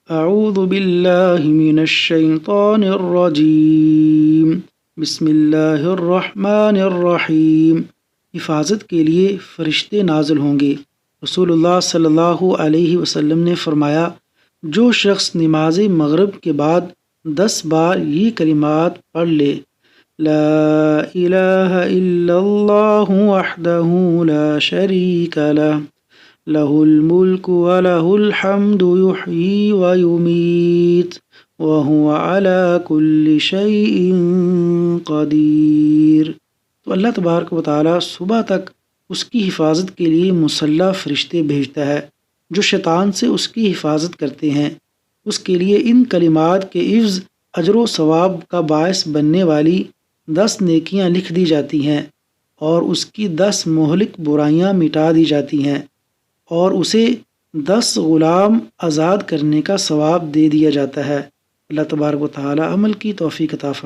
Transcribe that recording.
اعوذ باللہ من الشیطان الرجیم بسم اللہ الرحمن الرحیم۔ حفاظت کے لیے فرشتے نازل ہوں گے۔ رسول اللہ صلی اللہ علیہ وسلم نے فرمایا، جو شخص نماز مغرب کے بعد 10 بار یہ کلمات پڑھ لے، لا الہ الا اللہ وحدہ لا شریک لہ، لہ الملک ولہ الحمد یحیی ویمیت وہو علی کل شیء قدیر۔ تو اللہ تبارک و تعالی صبح تک اس کی حفاظت کے لیے مسلح فرشتے بھیجتا ہے جو شیطان سے اس کی حفاظت کرتے ہیں۔ اس کے لیے ان کلمات کے عوض اجر و ثواب کا باعث بننے والی 10 نیکیاں لکھ دی جاتی ہیں، اور اس کی 10 مہلک برائیاں مٹا دی جاتی ہیں، اور اسے 10 غلام آزاد کرنے کا ثواب دے دیا جاتا ہے۔ اللہ تبارک و تعالی عمل کی توفیق عطا فرمائے۔